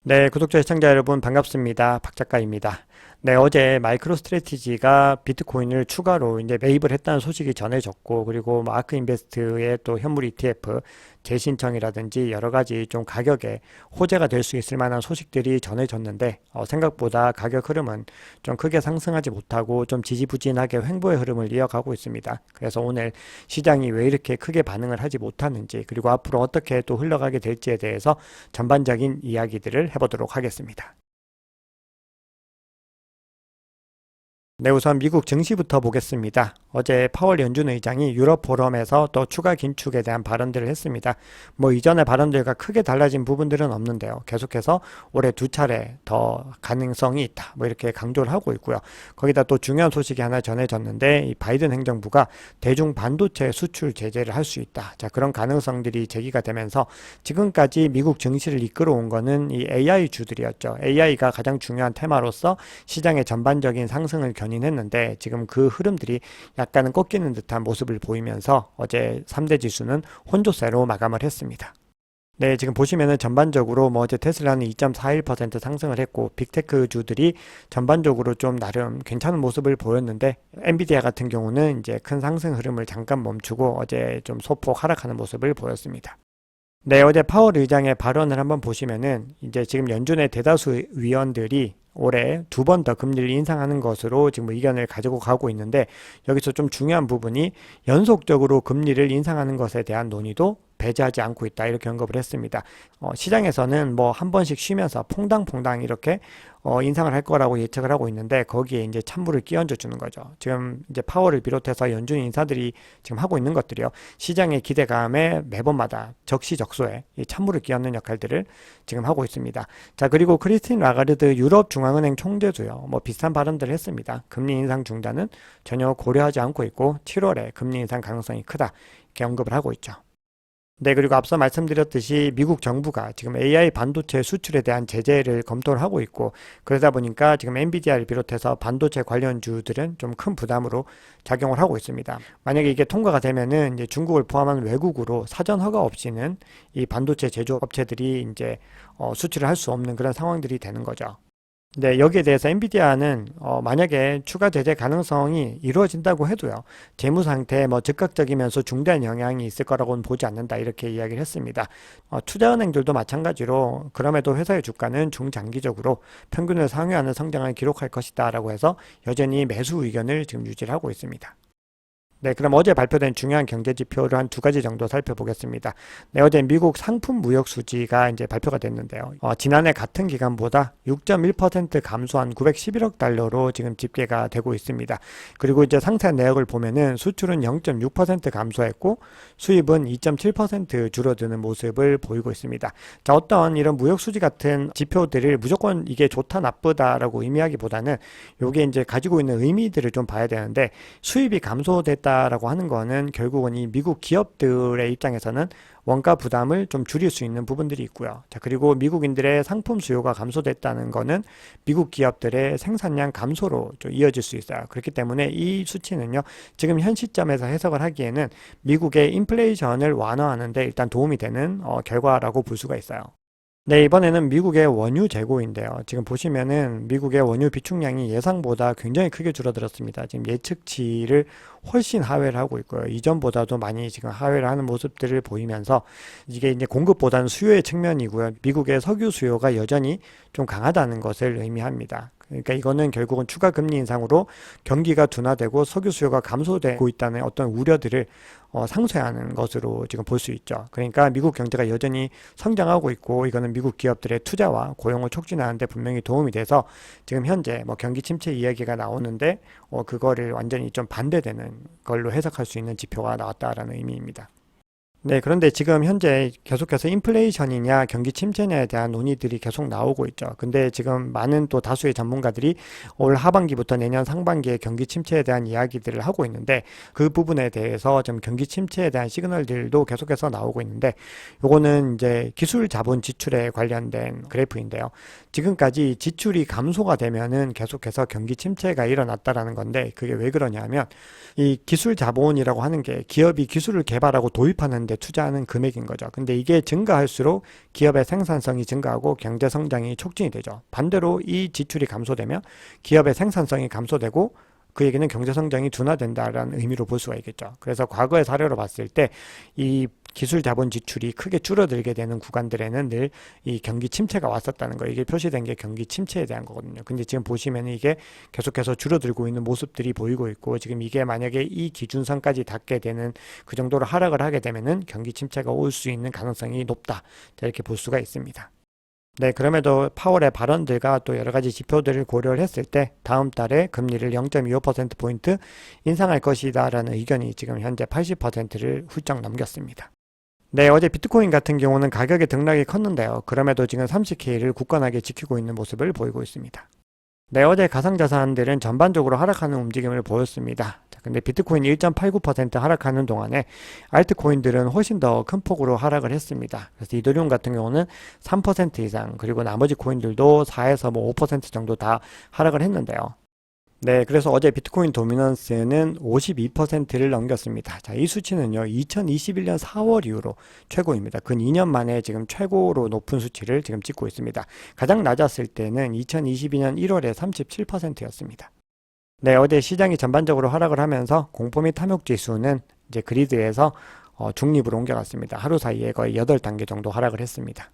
네, 구독자 시청자 여러분 반갑습니다. 박 작가입니다. 네, 어제 마이크로 스트래티지가 비트코인을 추가로 이제 매입을 했다는 소식이 전해졌고, 그리고 아크 인베스트의 또 현물 ETF 재신청이라든지 여러 가지 좀 가격에 호재가 될 수 있을 만한 소식들이 전해졌는데, 생각보다 가격 흐름은 좀 크게 상승하지 못하고 좀 지지부진하게 횡보의 흐름을 이어가고 있습니다. 그래서 오늘 시장이 왜 이렇게 크게 반응을 하지 못하는지, 그리고 앞으로 어떻게 또 흘러가게 될지에 대해서 전반적인 이야기들을 해보도록 하겠습니다. 네, 우선 미국 증시부터 보겠습니다. 어제 파월 연준 의장이 유럽 포럼에서 또 추가 긴축에 대한 발언들을 했습니다. 뭐 이전의 발언들과 크게 달라진 부분들은 없는데요. 계속해서 올해 두 차례 더 가능성이 있다. 뭐 이렇게 강조를 하고 있고요. 거기다 또 중요한 소식이 하나 전해졌는데 이 바이든 행정부가 대중 반도체 수출 제재를 할 수 있다. 자, 그런 가능성들이 제기가 되면서 지금까지 미국 증시를 이끌어온 거는 이 AI 주들이었죠. AI가 가장 중요한 테마로서 시장의 전반적인 상승을 견인했는데 지금 그 흐름들이 약간은 꺾이는 듯한 모습을 보이면서 어제 3대 지수는 혼조세로 마감을 했습니다. 네, 지금 보시면은 전반적으로 뭐 어제 테슬라는 2.41% 상승을 했고 빅테크 주들이 전반적으로 좀 나름 괜찮은 모습을 보였는데 엔비디아 같은 경우는 이제 큰 상승 흐름을 잠깐 멈추고 어제 좀 소폭 하락하는 모습을 보였습니다. 네, 어제 파월 의장의 발언을 한번 보시면은 이제 지금 연준의 대다수 위원들이 올해 두 번 더 금리를 인상하는 것으로 지금 의견을 가지고 가고 있는데 여기서 좀 중요한 부분이 연속적으로 금리를 인상하는 것에 대한 논의도 배제하지 않고 있다 이렇게 언급을 했습니다. 시장에서는 뭐 한 번씩 쉬면서 퐁당퐁당 이렇게 인상을 할 거라고 예측을 하고 있는데 거기에 이제 찬물을 끼얹어 주는 거죠. 지금 이제 파월을 비롯해서 연준 인사들이 지금 하고 있는 것들이요. 시장의 기대감에 매번마다 적시적소에 이 찬물을 끼얹는 역할들을 지금 하고 있습니다. 자, 그리고 크리스틴 라가르드 유럽 중앙은행 총재도요. 뭐 비슷한 발언들을 했습니다. 금리 인상 중단은 전혀 고려하지 않고 있고 7월에 금리 인상 가능성이 크다. 이렇게 언급을 하고 있죠. 네, 그리고 앞서 말씀드렸듯이 미국 정부가 지금 AI 반도체 수출에 대한 제재를 검토를 하고 있고 그러다 보니까 지금 엔비디아를 비롯해서 반도체 관련주들은 좀 큰 부담으로 작용을 하고 있습니다. 만약에 이게 통과가 되면은 이제 중국을 포함한 외국으로 사전 허가 없이는 이 반도체 제조업 업체들이 이제 수출을 할 수 없는 그런 상황들이 되는 거죠. 네, 여기에 대해서 엔비디아는 만약에 추가 제재 가능성이 이루어진다고 해도요. 재무 상태에 뭐 즉각적이면서 중대한 영향이 있을 거라고는 보지 않는다. 이렇게 이야기를 했습니다. 투자은행들도 마찬가지로 그럼에도 회사의 주가는 중장기적으로 평균을 상회하는 성장을 기록할 것이다라고 해서 여전히 매수 의견을 지금 유지를 하고 있습니다. 네, 그럼 어제 발표된 중요한 경제 지표를 한 두 가지 정도 살펴보겠습니다. 네, 어제 미국 상품 무역 수지가 이제 발표가 됐는데요. 지난해 같은 기간보다 6.1% 감소한 911억 달러로 지금 집계가 되고 있습니다. 그리고 이제 상세한 내역을 보면은 수출은 0.6% 감소했고 수입은 2.7% 줄어드는 모습을 보이고 있습니다. 자, 어떤 이런 무역 수지 같은 지표들을 무조건 이게 좋다 나쁘다라고 의미하기보다는 요게 이제 가지고 있는 의미들을 좀 봐야 되는데 수입이 감소됐다 라고 하는 거는 결국은 이 미국 기업들의 입장에서는 원가 부담을 좀 줄일 수 있는 부분들이 있고요. 자, 그리고 미국인들의 상품 수요가 감소됐다는 거는 미국 기업들의 생산량 감소로 좀 이어질 수 있어요. 그렇기 때문에 이 수치는요, 지금 현 시점에서 해석을 하기에는 미국의 인플레이션을 완화하는 데 일단 도움이 되는 결과라고 볼 수가 있어요. 네, 이번에는 미국의 원유 재고인데요. 지금 보시면은 미국의 원유 비축량이 예상보다 굉장히 크게 줄어들었습니다. 지금 예측치를 훨씬 하회를 하고 있고요. 이전보다도 많이 지금 하회를 하는 모습들을 보이면서 이게 이제 공급보다는 수요의 측면이고요. 미국의 석유 수요가 여전히 좀 강하다는 것을 의미합니다. 그러니까 이거는 결국은 추가 금리 인상으로 경기가 둔화되고 석유 수요가 감소되고 있다는 어떤 우려들을 상쇄하는 것으로 지금 볼 수 있죠. 그러니까 미국 경제가 여전히 성장하고 있고 이거는 미국 기업들의 투자와 고용을 촉진하는 데 분명히 도움이 돼서 지금 현재 뭐 경기 침체 이야기가 나오는데 그거를 완전히 좀 반대되는 걸로 해석할 수 있는 지표가 나왔다라는 의미입니다. 네, 그런데 지금 현재 계속해서 인플레이션이냐 경기 침체냐에 대한 논의들이 계속 나오고 있죠. 근데 지금 많은 또 다수의 전문가들이 올 하반기부터 내년 상반기에 경기 침체에 대한 이야기들을 하고 있는데 그 부분에 대해서 좀 경기 침체에 대한 시그널들도 계속해서 나오고 있는데 요거는 이제 기술 자본 지출에 관련된 그래프인데요. 지금까지 지출이 감소가 되면은 계속해서 경기 침체가 일어났다라는 건데 그게 왜 그러냐면 이 기술 자본이라고 하는 게 기업이 기술을 개발하고 도입하는 데 데 투자하는 금액인 거죠. 근데 이게 증가할수록 기업의 생산성이 증가하고 경제 성장이 촉진이 되죠. 반대로 이 지출이 감소되면 기업의 생산성이 감소되고 그 얘기는 경제 성장이 둔화된다라는 의미로 볼 수가 있겠죠. 그래서 과거의 사례로 봤을 때 이 기술 자본 지출이 크게 줄어들게 되는 구간들에는 늘 이 경기 침체가 왔었다는 거, 이게 표시된 게 경기 침체에 대한 거거든요. 근데 지금 보시면 이게 계속해서 줄어들고 있는 모습들이 보이고 있고, 지금 이게 만약에 이 기준선까지 닿게 되는 그 정도로 하락을 하게 되면은 경기 침체가 올 수 있는 가능성이 높다, 이렇게 볼 수가 있습니다. 네, 그럼에도 파월의 발언들과 또 여러 가지 지표들을 고려를 했을 때 다음 달에 금리를 0.25%포인트 인상할 것이다라는 의견이 지금 현재 80%를 훌쩍 넘겼습니다. 네, 어제 비트코인 같은 경우는 가격의 등락이 컸는데요. 그럼에도 지금 30K를 굳건하게 지키고 있는 모습을 보이고 있습니다. 네, 어제 가상자산들은 전반적으로 하락하는 움직임을 보였습니다. 근데 비트코인이 1.89% 하락하는 동안에 알트코인들은 훨씬 더 큰 폭으로 하락을 했습니다. 그래서 이더리움 같은 경우는 3% 이상, 그리고 나머지 코인들도 4에서 5% 정도 다 하락을 했는데요. 네, 그래서 어제 비트코인 도미넌스는 52%를 넘겼습니다. 자, 이 수치는요, 2021년 4월 이후로 최고입니다. 근 2년 만에 지금 최고로 높은 수치를 지금 찍고 있습니다. 가장 낮았을 때는 2022년 1월에 37%였습니다. 네, 어제 시장이 전반적으로 하락을 하면서 공포 및 탐욕 지수는 이제 그리드에서 중립으로 옮겨갔습니다. 하루 사이에 거의 8단계 정도 하락을 했습니다.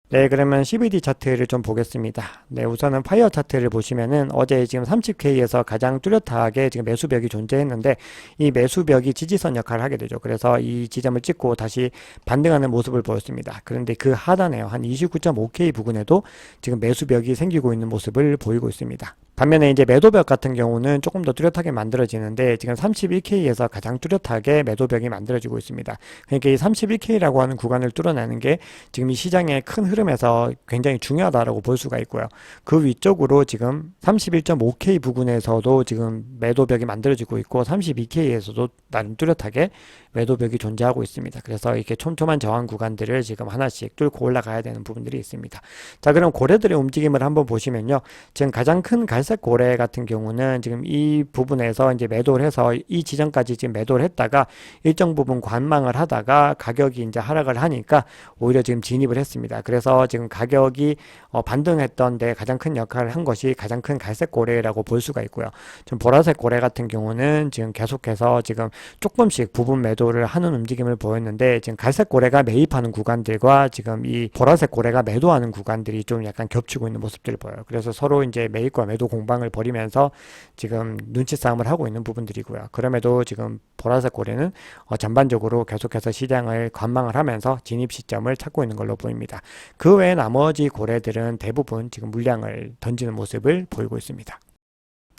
네, 그러면 CVD 차트를 좀 보겠습니다. 네, 우선은 파이어 차트를 보시면은 어제 지금 30K에서 가장 뚜렷하게 지금 매수벽이 존재했는데 이 매수벽이 지지선 역할을 하게 되죠. 그래서 이 지점을 찍고 다시 반등하는 모습을 보였습니다. 그런데 그 하단에요, 한 29.5K 부근에도 지금 매수벽이 생기고 있는 모습을 보이고 있습니다. 반면에 이제 매도벽 같은 경우는 조금 더 뚜렷하게 만들어지는데 지금 31K에서 가장 뚜렷하게 매도벽이 만들어지고 있습니다. 그러니까 이 31K라고 하는 구간을 뚫어내는 게 지금 이 시장의 큰 흐름에서 굉장히 중요하다라고 볼 수가 있고요. 그 위쪽으로 지금 31.5K 부근에서도 지금 매도벽이 만들어지고 있고 32K에서도 나름 뚜렷하게 매도벽이 존재하고 있습니다. 그래서 이렇게 촘촘한 저항 구간들을 지금 하나씩 뚫고 올라가야 되는 부분들이 있습니다. 자, 그럼 고래들의 움직임을 한번 보시면요. 지금 가장 큰 갈색 고래 같은 경우는 지금 이 부분에서 이제 매도를 해서 이 지점까지 지금 매도를 했다가 일정 부분 관망을 하다가 가격이 이제 하락을 하니까 오히려 지금 진입을 했습니다. 그래서 지금 가격이 반등했던 데 가장 큰 역할을 한 것이 가장 큰 갈색 고래라고 볼 수가 있고요. 지금 보라색 고래 같은 경우는 지금 계속해서 지금 조금씩 부분 매도를 하는 움직임을 보였는데 지금 갈색 고래가 매입하는 구간들과 지금 이 보라색 고래가 매도하는 구간들이 좀 약간 겹치고 있는 모습들을 보여요. 그래서 서로 이제 매입과 매도 공방을 벌이면서 지금 눈치 싸움을 하고 있는 부분들이고요. 그럼에도 지금 보라색 고래는 전반적으로 계속해서 시장을 관망을 하면서 진입 시점을 찾고 있는 걸로 보입니다. 그 외에 나머지 고래들은 대부분 지금 물량을 던지는 모습을 보이고 있습니다.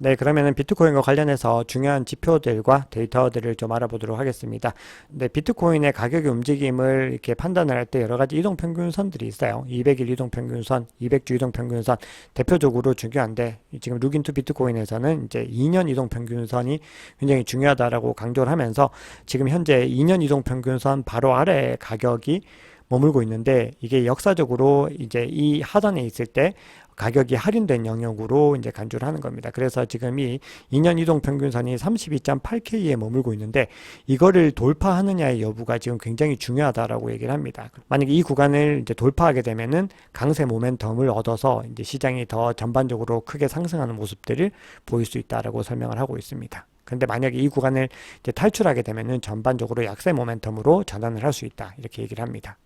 네, 그러면은 비트코인과 관련해서 중요한 지표들과 데이터들을 좀 알아보도록 하겠습니다. 네, 비트코인의 가격의 움직임을 이렇게 판단을 할 때 여러 가지 이동평균선들이 있어요. 200일 이동평균선, 200주 이동평균선, 대표적으로 중요한데 지금 룩인투 비트코인에서는 이제 2년 이동평균선이 굉장히 중요하다라고 강조를 하면서 지금 현재 2년 이동평균선 바로 아래 가격이 머물고 있는데 이게 역사적으로 이제 이 하단에 있을 때 가격이 할인된 영역으로 이제 간주를 하는 겁니다. 그래서 지금 이 2년 이동 평균선이 32.8K에 머물고 있는데 이거를 돌파하느냐의 여부가 지금 굉장히 중요하다라고 얘기를 합니다. 만약에 이 구간을 이제 돌파하게 되면은 강세 모멘텀을 얻어서 이제 시장이 더 전반적으로 크게 상승하는 모습들을 보일 수 있다라고 설명을 하고 있습니다. 근데 만약에 이 구간을 이제 탈출하게 되면은 전반적으로 약세 모멘텀으로 전환을 할 수 있다, 이렇게 얘기를 합니다.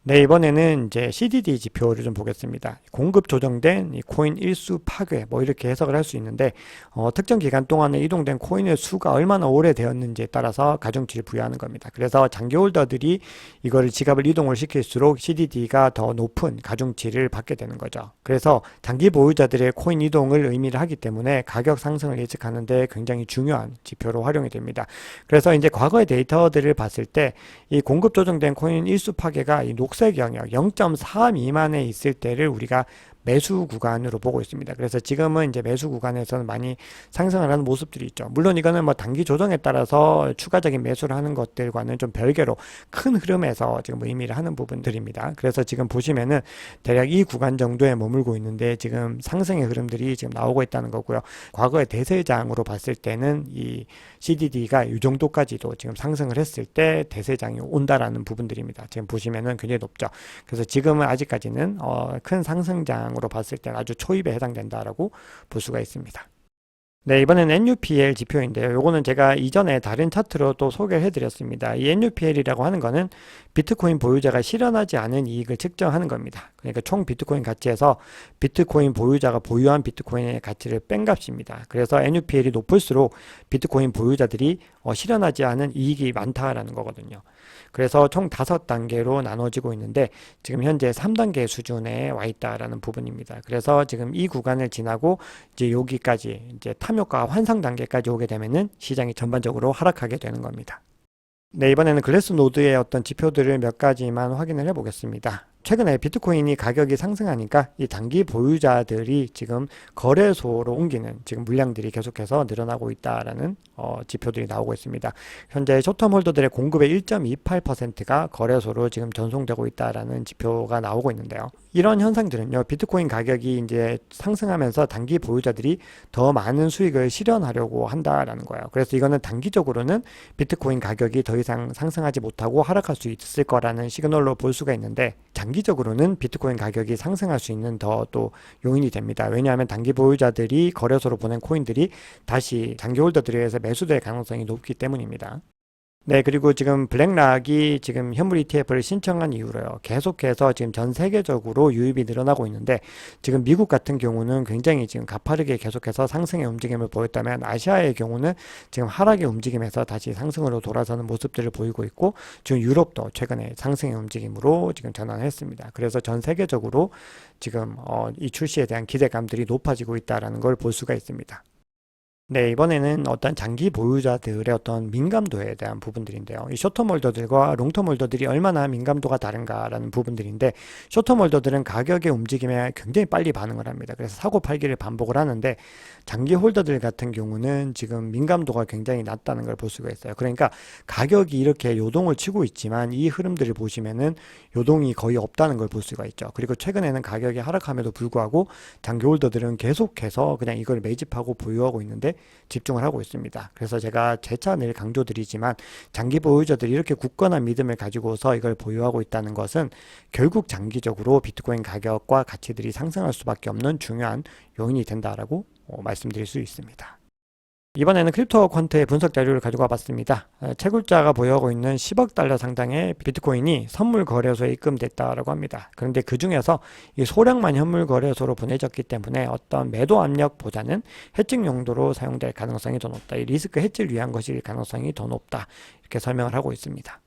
네, 이번에는 이제 CDD 지표를 좀 보겠습니다. 공급 조정된 이 코인 일수 파괴, 뭐 이렇게 해석을 할 수 있는데 특정 기간 동안에 이동된 코인의 수가 얼마나 오래되었는지에 따라서 가중치를 부여하는 겁니다. 그래서 장기 홀더들이 이거를 지갑을 이동을 시킬수록 CDD가 더 높은 가중치를 받게 되는 거죠. 그래서 장기 보유자들의 코인 이동을 의미를 하기 때문에 가격 상승을 예측하는데 굉장히 중요한 지표로 활용이 됩니다. 그래서 이제 과거의 데이터들을 봤을 때 이 공급 조정된 코인 일수 파괴가 이 녹색 영역 0.4 미만에 있을 때를 우리가 매수 구간으로 보고 있습니다. 그래서 지금은 이제 매수 구간에서는 많이 상승을 하는 모습들이 있죠. 물론 이거는 뭐 단기 조정에 따라서 추가적인 매수를 하는 것들과는 좀 별개로 큰 흐름에서 지금 의미를 하는 부분들입니다. 그래서 지금 보시면은 대략 이 구간 정도에 머물고 있는데 지금 상승의 흐름들이 지금 나오고 있다는 거고요. 과거의 대세장으로 봤을 때는 이 CDD가 이 정도까지도 지금 상승을 했을 때 대세장이 온다라는 부분들입니다. 지금 보시면은 굉장히 높죠. 그래서 지금은 아직까지는 큰 상승장으로 봤을 때는 아주 초입에 해당된다라고 볼 수가 있습니다. 네, 이번에는 NUPL 지표인데요. 요거는 제가 이전에 다른 차트로 또 소개를 해드렸습니다. 이 NUPL이라고 하는 거는 비트코인 보유자가 실현하지 않은 이익을 측정하는 겁니다. 그러니까 총 비트코인 가치에서 비트코인 보유자가 보유한 비트코인의 가치를 뺀 값입니다. 그래서 NUPL이 높을수록 비트코인 보유자들이 실현하지 않은 이익이 많다라는 거거든요. 그래서 총 5단계로 나눠지고 있는데 지금 현재 3단계 수준에 와 있다라는 부분입니다. 그래서 지금 이 구간을 지나고 이제 여기까지 이제 탐욕과 환상 단계까지 오게 되면은 시장이 전반적으로 하락하게 되는 겁니다. 네, 이번에는 글래스노드의 어떤 지표들을 몇 가지만 확인을 해 보겠습니다. 최근에 비트코인이 가격이 상승하니까 이 단기 보유자들이 지금 거래소로 옮기는 지금 물량들이 계속해서 늘어나고 있다라는 지표들이 나오고 있습니다. 현재 쇼텀 홀더들의 공급의 1.28%가 거래소로 지금 전송되고 있다라는 지표가 나오고 있는데요. 이런 현상들은요, 비트코인 가격이 이제 상승하면서 단기 보유자들이 더 많은 수익을 실현하려고 한다라는 거예요. 그래서 이거는 단기적으로는 비트코인 가격이 더 이상 상승하지 못하고 하락할 수 있을 거라는 시그널로 볼 수가 있는데, 장기적으로는 비트코인 가격이 상승할 수 있는 더 또 요인이 됩니다. 왜냐하면 단기 보유자들이 거래소로 보낸 코인들이 다시 장기 홀더들에 의해서 매수될 가능성이 높기 때문입니다. 네, 그리고 지금 블랙락이 지금 현물 ETF를 신청한 이후로요, 계속해서 지금 전 세계적으로 유입이 늘어나고 있는데, 지금 미국 같은 경우는 굉장히 지금 가파르게 계속해서 상승의 움직임을 보였다면, 아시아의 경우는 지금 하락의 움직임에서 다시 상승으로 돌아서는 모습들을 보이고 있고, 지금 유럽도 최근에 상승의 움직임으로 지금 전환했습니다. 그래서 전 세계적으로 지금 이 출시에 대한 기대감들이 높아지고 있다는 걸 볼 수가 있습니다. 네, 이번에는 어떤 장기 보유자들의 어떤 민감도에 대한 부분들인데요. 이 쇼텀 홀더들과 롱텀 홀더들이 얼마나 민감도가 다른가라는 부분들인데, 쇼텀 홀더들은 가격의 움직임에 굉장히 빨리 반응을 합니다. 그래서 사고 팔기를 반복을 하는데, 장기 홀더들 같은 경우는 지금 민감도가 굉장히 낮다는 걸 볼 수가 있어요. 그러니까 가격이 이렇게 요동을 치고 있지만 이 흐름들을 보시면은 요동이 거의 없다는 걸 볼 수가 있죠. 그리고 최근에는 가격이 하락함에도 불구하고 장기 홀더들은 계속해서 그냥 이걸 매집하고 보유하고 있는데 집중을 하고 있습니다. 그래서 제가 재차 늘 강조드리지만, 장기 보유자들이 이렇게 굳건한 믿음을 가지고서 이걸 보유하고 있다는 것은 결국 장기적으로 비트코인 가격과 가치들이 상승할 수밖에 없는 중요한 요인이 된다라고 말씀드릴 수 있습니다. 이번에는 크립토 퀀트의 분석 자료를 가지고 와봤습니다. 채굴자가 보유하고 있는 10억 달러 상당의 비트코인이 선물 거래소에 입금됐다라고 합니다. 그런데 그 중에서 이 소량만 현물 거래소로 보내졌기 때문에 어떤 매도 압력보다는 해칭 용도로 사용될 가능성이 더 높다. 이 리스크 해치를 위한 것일 가능성이 더 높다. 이렇게 설명을 하고 있습니다.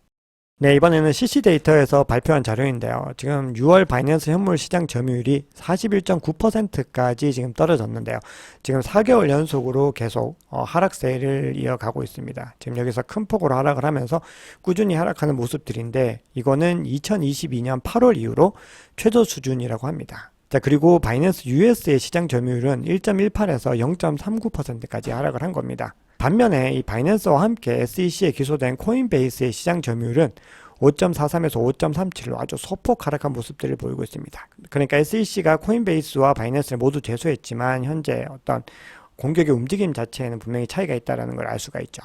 네, 이번에는 CC 데이터에서 발표한 자료인데요. 지금 6월 바이낸스 현물 시장 점유율이 41.9%까지 지금 떨어졌는데요. 지금 4개월 연속으로 계속 하락세를 이어가고 있습니다. 지금 여기서 큰 폭으로 하락을 하면서 꾸준히 하락하는 모습들인데, 이거는 2022년 8월 이후로 최저 수준이라고 합니다. 자, 그리고 바이낸스 US의 시장 점유율은 1.18에서 0.39%까지 하락을 한 겁니다. 반면에 이 바이낸스와 함께 SEC에 기소된 코인베이스의 시장 점유율은 5.43에서 5.37로 아주 소폭 하락한 모습들을 보이고 있습니다. 그러니까 SEC가 코인베이스와 바이낸스를 모두 제소했지만 현재 어떤 공격의 움직임 자체에는 분명히 차이가 있다는 걸 알 수가 있죠.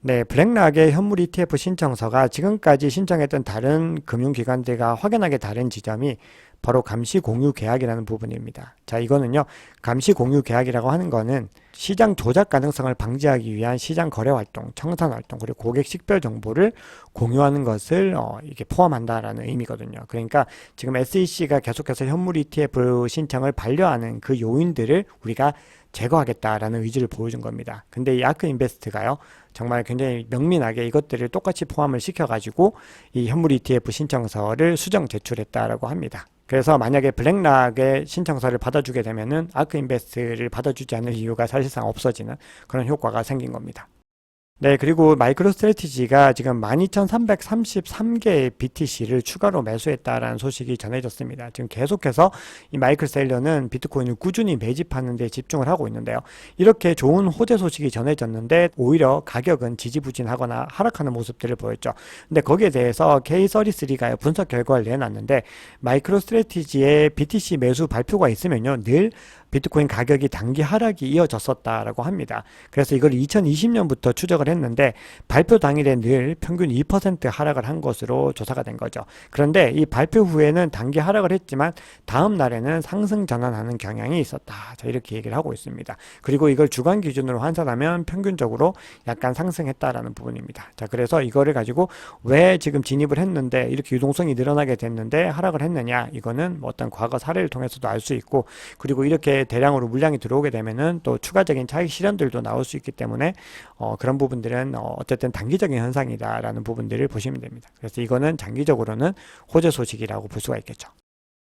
네, 블랙락의 현물 ETF 신청서가 지금까지 신청했던 다른 금융기관들과 확연하게 다른 지점이 바로 감시 공유 계약이라는 부분입니다. 자, 이거는요, 감시 공유 계약이라고 하는 거는 시장 조작 가능성을 방지하기 위한 시장 거래 활동, 청산 활동, 그리고 고객 식별 정보를 공유하는 것을 이게 포함한다라는 의미거든요. 그러니까 지금 SEC가 계속해서 현물 ETF 신청을 반려하는 그 요인들을 우리가 제거하겠다라는 의지를 보여준 겁니다. 근데 이 아크 인베스트가요, 정말 굉장히 명민하게 이것들을 똑같이 포함을 시켜가지고 이 현물 ETF 신청서를 수정 제출했다라고 합니다. 그래서 만약에 블랙락의 신청서를 받아주게 되면은 아크 인베스트를 받아주지 않을 이유가 사실상 없어지는 그런 효과가 생긴 겁니다. 네, 그리고 마이크로 스트래티지가 지금 12,333개의 BTC를 추가로 매수했다라는 소식이 전해졌습니다. 지금 계속해서 이 마이클 셀러는 비트코인을 꾸준히 매집하는 데 집중을 하고 있는데요. 이렇게 좋은 호재 소식이 전해졌는데 오히려 가격은 지지부진하거나 하락하는 모습들을 보였죠. 근데 거기에 대해서 K33가 분석 결과를 내놨는데 마이크로 스트래티지의 BTC 매수 발표가 있으면요, 늘 비트코인 가격이 단기 하락이 이어졌었다라고 합니다. 그래서 이걸 2020년부터 추적을 했는데 발표 당일에 늘 평균 2% 하락을 한 것으로 조사가 된 거죠. 그런데 이 발표 후에는 단기 하락을 했지만 다음 날에는 상승 전환하는 경향이 있었다. 자, 이렇게 얘기를 하고 있습니다. 그리고 이걸 주간 기준으로 환산하면 평균적으로 약간 상승했다라는 부분입니다. 자, 그래서 이거를 가지고 왜 지금 진입을 했는데 이렇게 유동성이 늘어나게 됐는데 하락을 했느냐, 이거는 뭐 어떤 과거 사례를 통해서도 알 수 있고, 그리고 이렇게 대량으로 물량이 들어오게 되면은 또 추가적인 차익 실현들도 나올 수 있기 때문에 그런 부분들은 어쨌든 단기적인 현상이다라는 부분들을 보시면 됩니다. 그래서 이거는 장기적으로는 호재 소식이라고 볼 수가 있겠죠.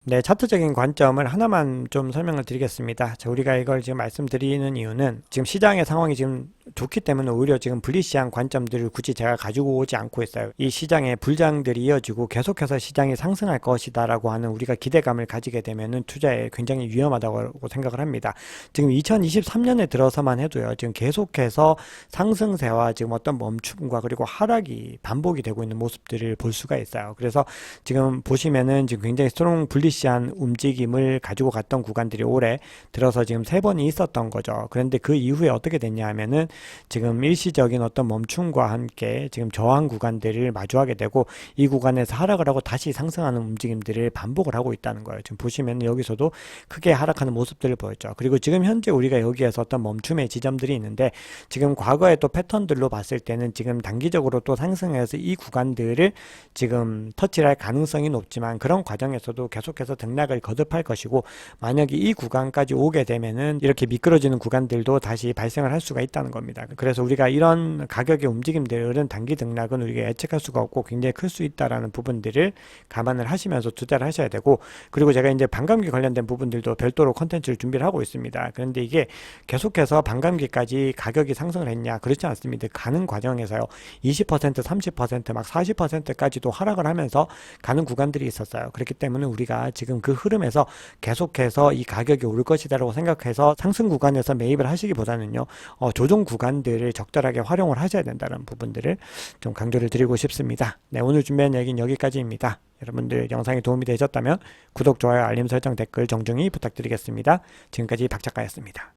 네, 차트적인 관점을 하나만 좀 설명을 드리겠습니다. 자, 우리가 이걸 지금 말씀드리는 이유는 지금 시장의 상황이 지금 좋기 때문에 오히려 지금 불리시한 관점들을 굳이 제가 가지고 오지 않고 있어요. 이 시장의 불장들이 이어지고 계속해서 시장이 상승할 것이다라고 하는 우리가 기대감을 가지게 되면은 투자에 굉장히 위험하다고 생각을 합니다. 지금 2023년에 들어서만 해도요, 지금 계속해서 상승세와 지금 어떤 멈춤과 그리고 하락이 반복이 되고 있는 모습들을 볼 수가 있어요. 그래서 지금 보시면은 지금 굉장히 스트롱 불리시한 움직임을 가지고 갔던 구간들이 올해 들어서 지금 3번이 있었던 거죠. 그런데 그 이후에 어떻게 됐냐 하면은 지금 일시적인 어떤 멈춤과 함께 지금 저항 구간들을 마주하게 되고 이 구간에서 하락을 하고 다시 상승하는 움직임들을 반복을 하고 있다는 거예요. 지금 보시면 여기서도 크게 하락하는 모습들을 보였죠. 그리고 지금 현재 우리가 여기에서 어떤 멈춤의 지점들이 있는데 지금 과거의 또 패턴들로 봤을 때는 지금 단기적으로 또 상승해서 이 구간들을 지금 터치를 할 가능성이 높지만 그런 과정에서도 계속해서 등락을 거듭할 것이고, 만약에 이 구간까지 오게 되면은 이렇게 미끄러지는 구간들도 다시 발생을 할 수가 있다는 겁니다. 그래서 우리가 이런 가격의 움직임들은 단기 등락은 우리가 예측할 수가 없고 굉장히 클 수 있다라는 부분들을 감안을 하시면서 투자를 하셔야 되고, 그리고 제가 이제 반감기 관련된 부분들도 별도로 콘텐츠를 준비를 하고 있습니다. 그런데 이게 계속해서 반감기까지 가격이 상승을 했냐, 그렇지 않습니다. 가는 과정에서요 20% 30% 막 40%까지도 하락을 하면서 가는 구간들이 있었어요. 그렇기 때문에 우리가 지금 그 흐름에서 계속해서 이 가격이 오를 것이다라고 생각해서 상승 구간에서 매입을 하시기보다는요, 조정 구간들을 적절하게 활용을 하셔야 된다는 부분들을 좀 강조를 드리고 싶습니다. 네, 오늘 준비한 얘기는 여기까지입니다. 여러분들 영상이 도움이 되셨다면 구독, 좋아요, 알림 설정, 댓글 정중히 부탁드리겠습니다. 지금까지 박 작가였습니다.